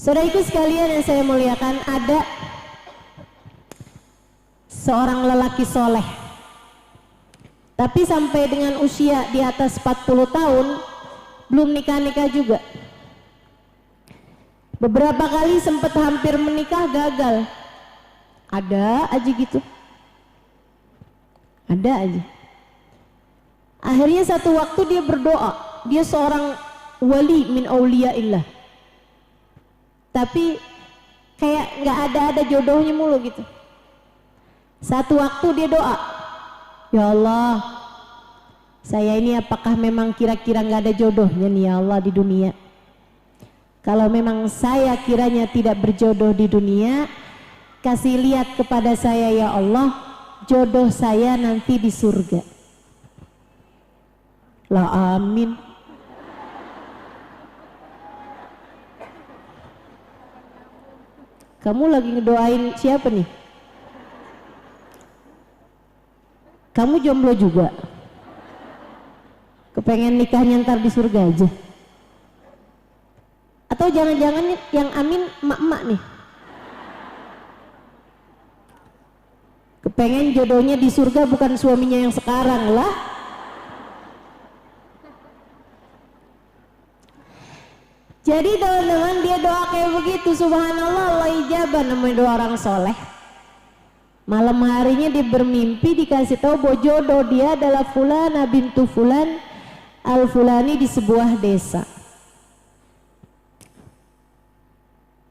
Saudaraku sekalian yang saya muliakan, ada seorang lelaki soleh, tapi sampai dengan usia di atas 40 tahun belum nikah-nikah juga. Beberapa kali sempat hampir menikah, gagal. Ada aja gitu, ada aja. Akhirnya satu waktu dia berdoa, dia seorang wali min auliyaillah, tapi kayak nggak ada jodohnya mulu gitu. Satu waktu dia doa, ya Allah, saya ini apakah memang kira-kira nggak ada jodohnya nih ya Allah di dunia? Kalau memang saya kiranya tidak berjodoh di dunia, kasih lihat kepada saya ya Allah, jodoh saya nanti di surga. Lah amin. Kamu lagi ngedoain siapa nih? Kamu jomblo juga? Kepengen nikahnya ntar di surga aja? Atau jangan-jangan yang amin emak-emak nih? Kepengen jodohnya di surga bukan suaminya yang sekarang lah. Jadi teman-teman, dia doa kayak begitu, subhanallah, Allah ijabah, namanya doa orang soleh. Malam harinya dia bermimpi, dikasih tahu bahwa jodoh dia adalah Fulana bintu Fulan al-Fulani di sebuah desa.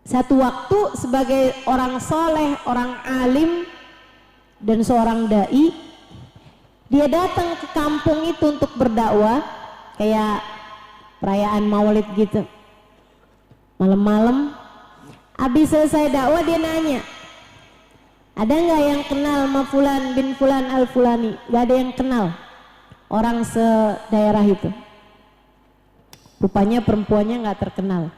Satu waktu sebagai orang soleh, orang alim, dan seorang dai, dia datang ke kampung itu untuk berdakwah, kayak perayaan maulid gitu. Malam-malam, habis selesai dakwah dia nanya, ada nggak yang kenal sama Fulan bin Fulan al-Fulani? Gak ada yang kenal orang sedaerah itu. Rupanya perempuannya nggak terkenal,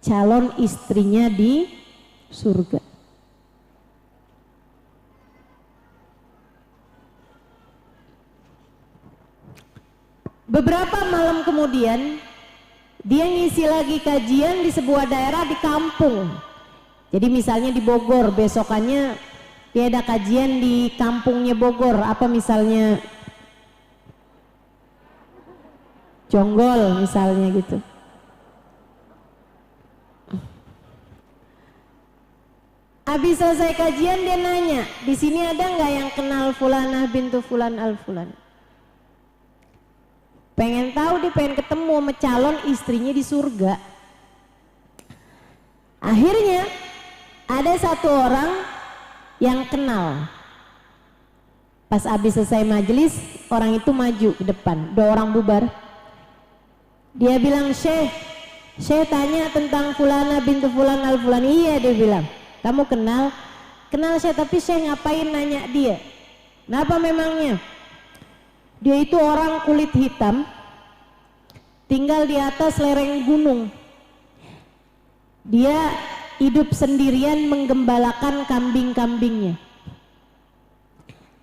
calon istrinya di surga. Beberapa malam kemudian dia ngisi lagi kajian di sebuah daerah di kampung. Jadi misalnya di Bogor, besokannya dia ada kajian di kampungnya Bogor, apa misalnya Jonggol misalnya gitu. Habis selesai kajian dia nanya, di sini ada nggak yang kenal Fulanah bintu Fulan al-Fulan? Pengen tahu, dia pengen ketemu sama calon istrinya di surga. Akhirnya ada satu orang yang kenal. Pas habis selesai majelis, orang itu maju ke depan, dua orang bubar. Dia bilang, Syekh tanya tentang Fulana bintu Fulan al-Fulan. Iya, dia bilang, kamu kenal? Kenal Syekh, tapi Syekh ngapain nanya dia? Kenapa memangnya? Dia itu orang kulit hitam, tinggal di atas lereng gunung. Dia hidup sendirian menggembalakan kambing-kambingnya.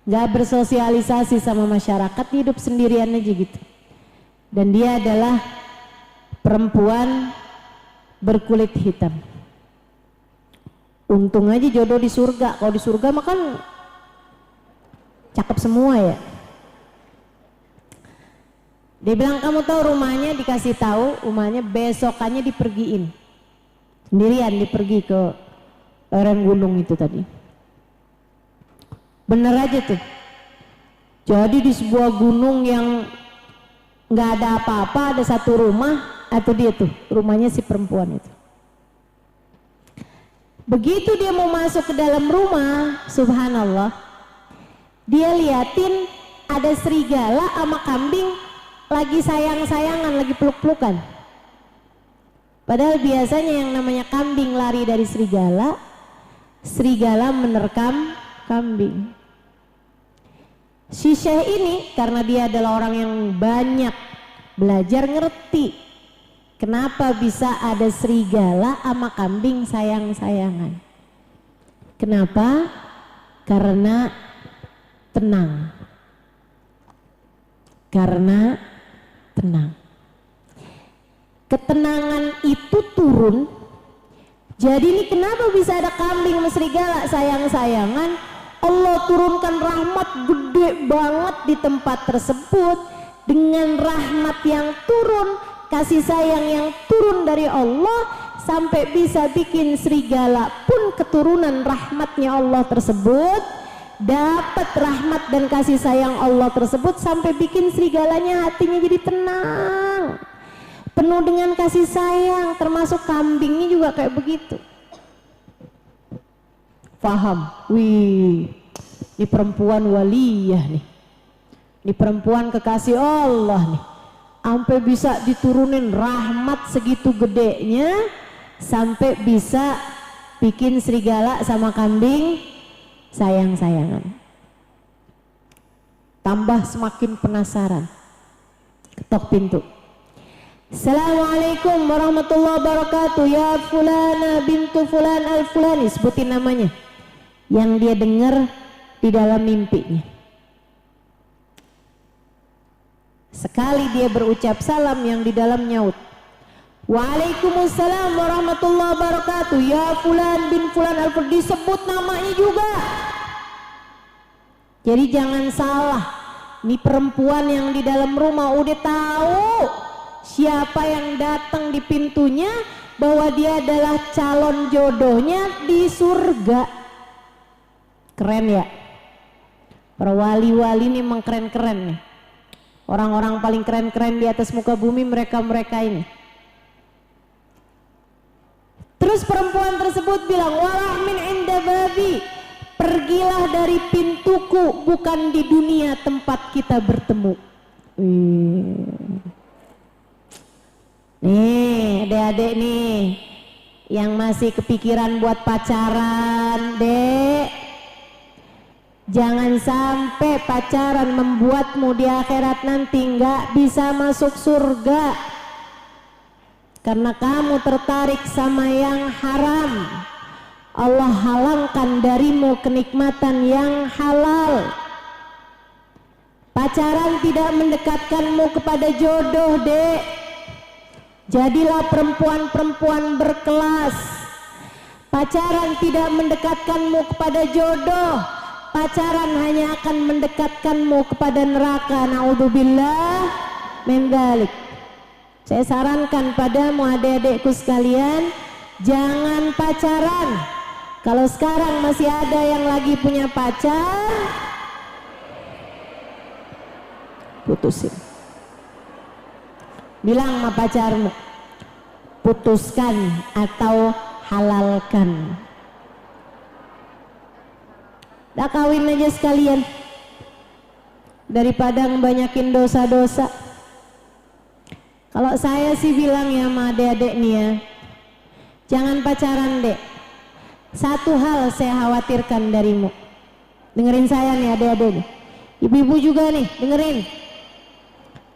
Gak bersosialisasi sama masyarakat, hidup sendirian aja gitu. Dan dia adalah perempuan berkulit hitam. Untung aja jodoh di surga. Kalau di surga mah kan cakep semua ya. Dia bilang, kamu tahu rumahnya? Dikasih tahu rumahnya, besokannya dipergiin sendirian, dipergi ke lereng gunung itu tadi. Bener aja tuh. Jadi di sebuah gunung yang nggak ada apa-apa, ada satu rumah, atau dia tuh rumahnya si perempuan itu. Begitu dia mau masuk ke dalam rumah, subhanallah, dia liatin ada serigala sama kambing lagi sayang-sayangan, lagi peluk-pelukan. Padahal biasanya yang namanya kambing lari dari serigala, serigala menerkam kambing. Si Syekh ini karena dia adalah orang yang banyak belajar, ngerti kenapa bisa ada serigala sama kambing sayang-sayangan. Kenapa? Karena tenang. Karena tenang. Ketenangan itu turun Jadi ini kenapa bisa ada kambing sama serigala sayang-sayangan? Allah turunkan rahmat gede banget di tempat tersebut. Dengan rahmat yang turun, kasih sayang yang turun dari Allah, sampai bisa bikin serigala pun keturunan rahmatnya Allah tersebut, dapat rahmat dan kasih sayang Allah tersebut, sampai bikin serigalanya hatinya jadi tenang, penuh dengan kasih sayang. Termasuk kambingnya juga kayak begitu. Faham? Wih, ini perempuan waliyah nih, ini perempuan kekasih Allah nih, sampai bisa diturunin rahmat segitu gedenya, sampai bisa bikin serigala sama kambing sayang-sayangan. Tambah semakin penasaran, ketok pintu. Assalamualaikum warahmatullahi wabarakatuh. Ya fulana bintu fulan al fulani, sebutin namanya yang dia dengar di dalam mimpinya. Sekali dia berucap salam, yang di dalam nyaut, Waalaikumsalam warahmatullahi wabarakatuh. Ya fulan bin fulan al fulani, disebut namanya juga. Jadi jangan salah, ini perempuan yang di dalam rumah udah tahu siapa yang datang di pintunya, bahwa dia adalah calon jodohnya di surga. Keren ya, para wali-wali ini memang keren-keren nih. Orang-orang paling keren-keren di atas muka bumi, mereka-mereka ini. Terus perempuan tersebut bilang, walah min inda babi, pergilah dari pintuku, bukan di dunia tempat kita bertemu. Nih adik-adik nih yang masih kepikiran buat pacaran, dek, jangan sampai pacaran membuatmu di akhirat nanti nggak bisa masuk surga karena kamu tertarik sama yang haram. Allah halangkan darimu kenikmatan yang halal. Pacaran tidak mendekatkanmu kepada jodoh, dek. Jadilah perempuan-perempuan berkelas. Pacaran tidak mendekatkanmu kepada jodoh. Pacaran hanya akan mendekatkanmu kepada neraka. Naudzubillah min dzalik. Saya sarankan padamu adik-adikku sekalian, jangan pacaran. Kalau sekarang masih ada yang lagi punya pacar, putusin. Bilang sama pacarmu, putuskan atau halalkan. Dah kawin aja sekalian, daripada ngebanyakin dosa-dosa. Kalau saya sih bilang ya sama adik-adik nih ya, jangan pacaran, dek. Satu hal saya khawatirkan darimu, dengerin saya nih adik-adik, ibu-ibu juga nih dengerin.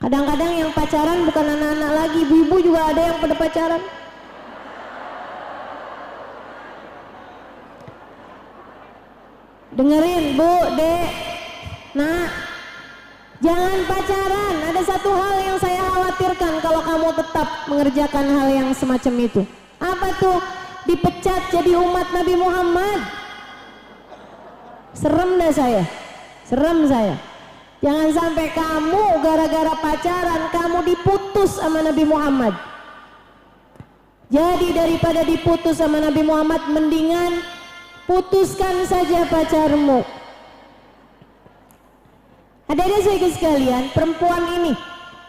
Kadang-kadang yang pacaran bukan anak-anak lagi, ibu-ibu juga ada yang pada pacaran. Dengerin bu, dek, nak, jangan pacaran. Ada satu hal yang saya khawatirkan kalau kamu tetap mengerjakan hal yang semacam itu. Apa tuh? Dipecat jadi umat Nabi Muhammad. Serem dah saya, serem saya. Jangan sampai kamu gara-gara pacaran kamu diputus sama Nabi Muhammad. Jadi daripada diputus sama Nabi Muhammad, mendingan putuskan saja pacarmu. Adik-adik saya sekalian, perempuan ini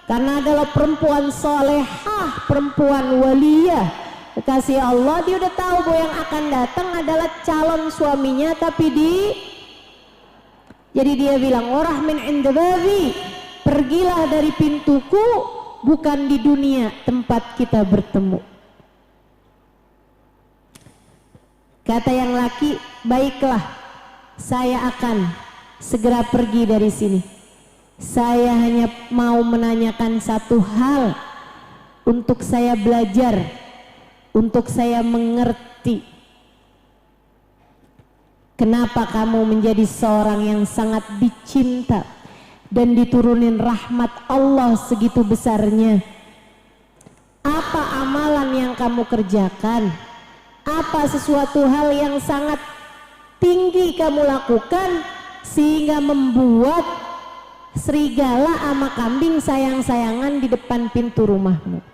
karena adalah perempuan solehah, perempuan waliyah, kekasih Allah, dia udah tahu bahwa yang akan datang adalah calon suaminya, jadi dia bilang, orah min inda babi, pergilah dari pintuku, bukan di dunia tempat kita bertemu. Kata yang laki, baiklah, saya akan segera pergi dari sini. Saya hanya mau menanyakan satu hal, untuk saya belajar, untuk saya mengerti. Kenapa kamu menjadi seorang yang sangat dicinta dan diturunin rahmat Allah segitu besarnya? Apa amalan yang kamu kerjakan? Apa sesuatu hal yang sangat tinggi kamu lakukan sehingga membuat serigala sama kambing sayang-sayangan di depan pintu rumahmu?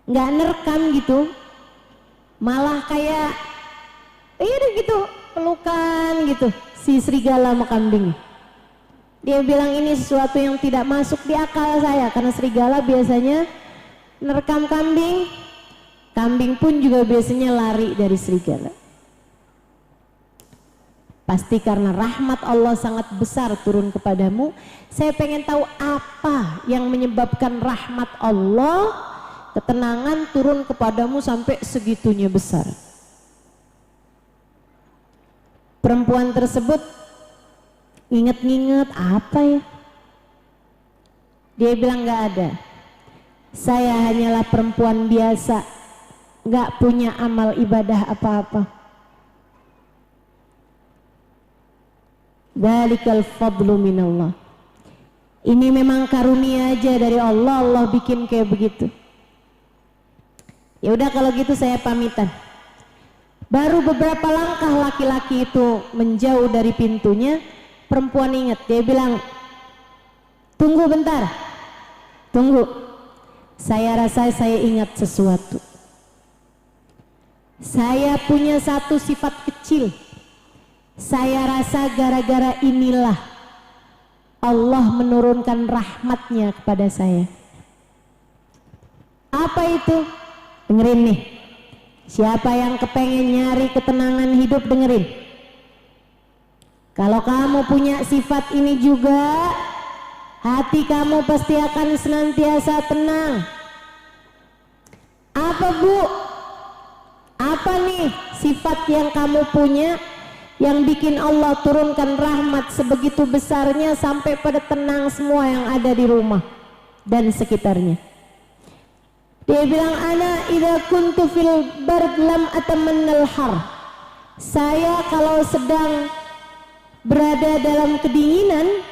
Nggak nerekam gitu, malah kayak gitu pelukan gitu si serigala sama kambing. Dia bilang ini sesuatu yang tidak masuk di akal saya, karena serigala biasanya nerekam kambing, kambing pun juga biasanya lari dari serigala. Pasti karena rahmat Allah sangat besar turun kepadamu. Saya pengen tahu apa yang menyebabkan rahmat Allah, ketenangan turun kepadamu sampai segitunya besar. Perempuan tersebut inget-inget apa ya? Dia bilang gak ada. Saya hanyalah perempuan biasa, gak punya amal ibadah apa-apa. Dzalikal fadlu minallah. Ini memang karunia aja dari Allah, Allah bikin kayak begitu. Ya udah kalau gitu saya pamitan. Baru beberapa langkah laki-laki itu menjauh dari pintunya, perempuan ingat, dia bilang, tunggu bentar, tunggu, saya rasa saya ingat sesuatu. Saya punya satu sifat kecil. Saya rasa gara-gara inilah Allah menurunkan rahmatnya kepada saya. Apa itu? Dengerin nih. Siapa yang kepengen nyari ketenangan hidup, dengerin. Kalau kamu punya sifat ini juga, hati kamu pasti akan senantiasa tenang. Apa Bu? Apa nih sifat yang kamu punya yang bikin Allah turunkan rahmat sebegitu besarnya sampai pada tenang semua yang ada di rumah dan sekitarnya? Dia bilang, ana idza kuntu fil bard lam atamannal har. Saya kalau sedang berada dalam kedinginan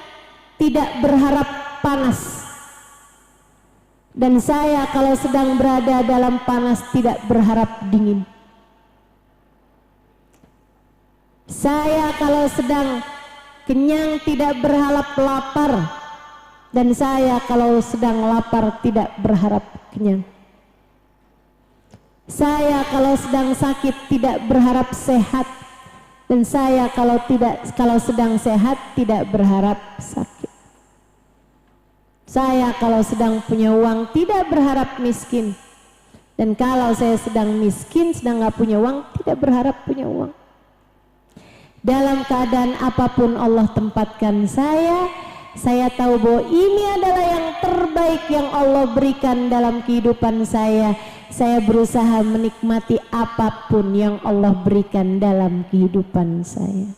tidak berharap panas. Dan saya kalau sedang berada dalam panas tidak berharap dingin. Saya kalau sedang kenyang tidak berharap lapar, dan saya kalau sedang lapar tidak berharap kenyang. Saya kalau sedang sakit tidak berharap sehat, dan saya kalau sedang sehat tidak berharap sakit. Saya kalau sedang punya uang tidak berharap miskin, dan kalau saya sedang miskin, sedang nggak punya uang, tidak berharap punya uang. Dalam keadaan apapun Allah tempatkan saya tahu bahwa ini adalah yang terbaik yang Allah berikan dalam kehidupan saya. Saya berusaha menikmati apapun yang Allah berikan dalam kehidupan saya.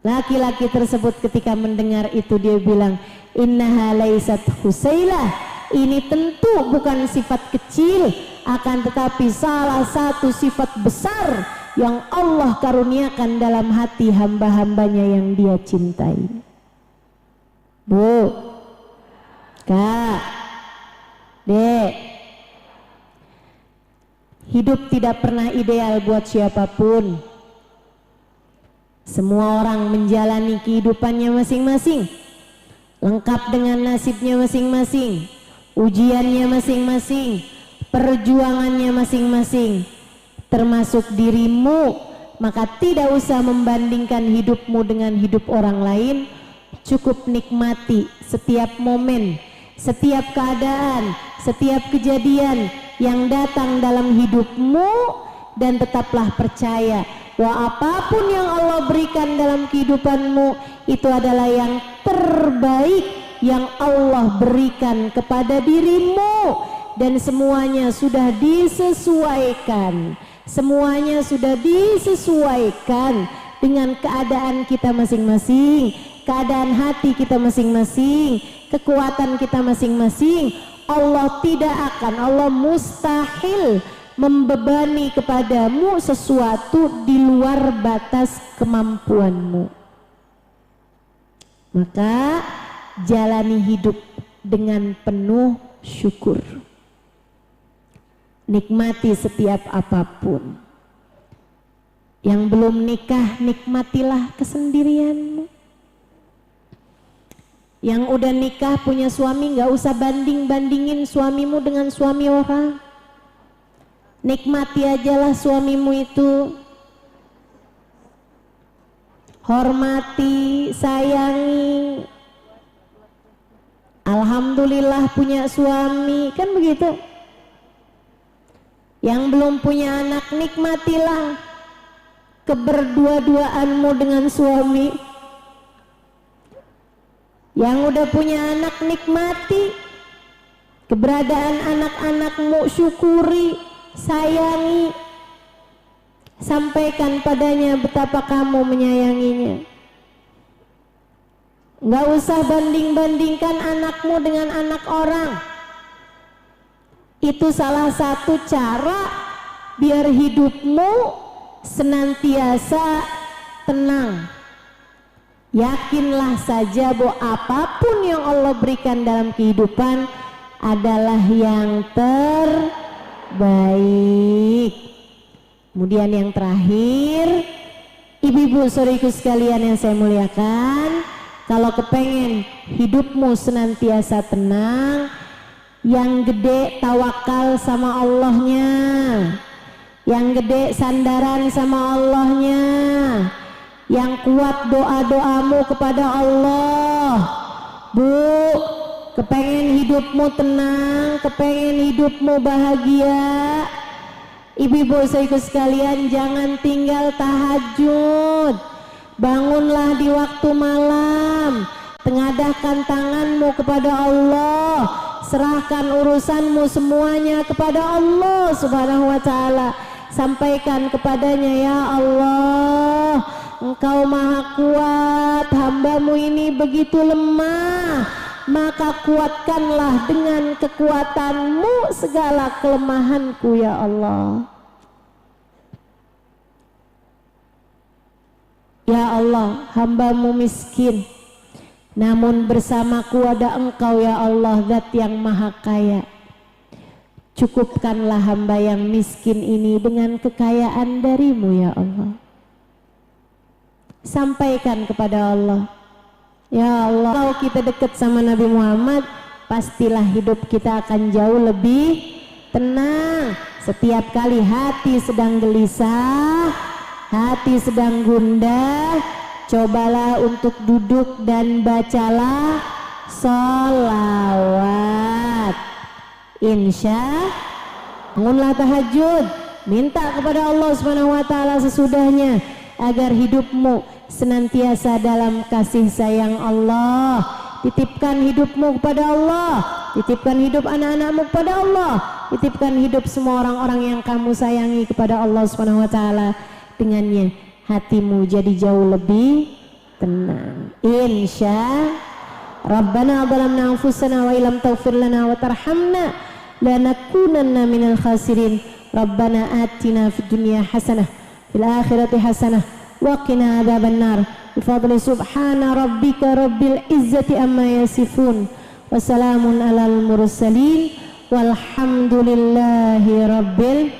Laki-laki tersebut ketika mendengar itu dia bilang, innaha laysat husailah. Ini tentu bukan sifat kecil, akan tetapi salah satu sifat besar yang Allah karuniakan dalam hati hamba-hambanya yang dia cintai. Bu, Kak, Dek, hidup tidak pernah ideal buat siapapun. Semua orang menjalani kehidupannya masing-masing, lengkap dengan nasibnya masing-masing, ujiannya masing-masing, perjuangannya masing-masing. Termasuk dirimu, maka tidak usah membandingkan hidupmu dengan hidup orang lain. Cukup nikmati setiap momen, setiap keadaan, setiap kejadian yang datang dalam hidupmu, dan tetaplah percaya bahwa apapun yang Allah berikan dalam kehidupanmu itu adalah yang terbaik yang Allah berikan kepada dirimu, dan semuanya sudah disesuaikan. Semuanya sudah disesuaikan dengan keadaan kita masing-masing, keadaan hati kita masing-masing, kekuatan kita masing-masing. Allah mustahil membebani kepadamu sesuatu di luar batas kemampuanmu. Maka jalani hidup dengan penuh syukur. nikmati setiap apapun. Yang belum nikah, nikmatilah kesendirianmu. Yang udah nikah punya suami, gak usah banding-bandingin suamimu dengan suami orang. Nikmati ajalah suamimu itu. Hormati, sayangi. Alhamdulillah punya suami, kan begitu. Yang belum punya anak, nikmatilah keberdua-duaanmu dengan suami. Yang udah punya anak, nikmati keberadaan anak-anakmu, syukuri, sayangi, sampaikan padanya betapa kamu menyayanginya. Nggak usah banding-bandingkan anakmu dengan anak orang. Itu salah satu cara biar hidupmu senantiasa tenang. Yakinlah saja bahwa apapun yang Allah berikan dalam kehidupan adalah yang terbaik. Kemudian yang terakhir, ibu-ibu saudariku sekalian yang saya muliakan, kalau kepengen hidupmu senantiasa tenang, yang gede tawakal sama Allahnya, yang gede sandaran sama Allahnya, yang kuat doa-doamu kepada Allah. Bu, kepengen hidupmu tenang, kepengen hidupmu bahagia, ibu-ibu saudariku sekalian, jangan tinggal tahajud. Bangunlah di waktu malam, tengadahkan tanganmu kepada Allah, serahkan urusanmu semuanya kepada Allah Subhanahu wa ta'ala. Sampaikan kepadanya, ya Allah, Engkau maha kuat, hambamu ini begitu lemah, maka kuatkanlah dengan kekuatanmu segala kelemahanku ya Allah. Ya Allah, hambamu miskin, namun bersamaku ada Engkau ya Allah, Zat yang maha kaya. Cukupkanlah hamba yang miskin ini dengan kekayaan darimu ya Allah. Sampaikan kepada Allah, ya Allah, kalau kita dekat sama Nabi Muhammad, pastilah hidup kita akan jauh lebih tenang. Setiap kali hati sedang gelisah, hati sedang gundah, cobalah untuk duduk dan bacalah sholawat. Insya bangunlah tahajud, minta kepada Allah Subhanahu wa ta'ala sesudahnya agar hidupmu senantiasa dalam kasih sayang Allah. Titipkan hidupmu kepada Allah, titipkan hidup anak-anakmu kepada Allah, titipkan hidup semua orang-orang yang kamu sayangi kepada Allah Subhanahu wa ta'ala. Dengannya hatimu jadi jauh lebih tenang. Insya Rabbana zalamna anfusana wa illam taghfir lana wa tarhamna lanakunanna minal khasirin. Rabbana atina fid dunya hasanah fil akhirati hasanah wa qina adzabannar. Bifadli subhana rabbika rabbil izzati amma yasifun wa salamun alal mursalin walhamdulillahi rabbil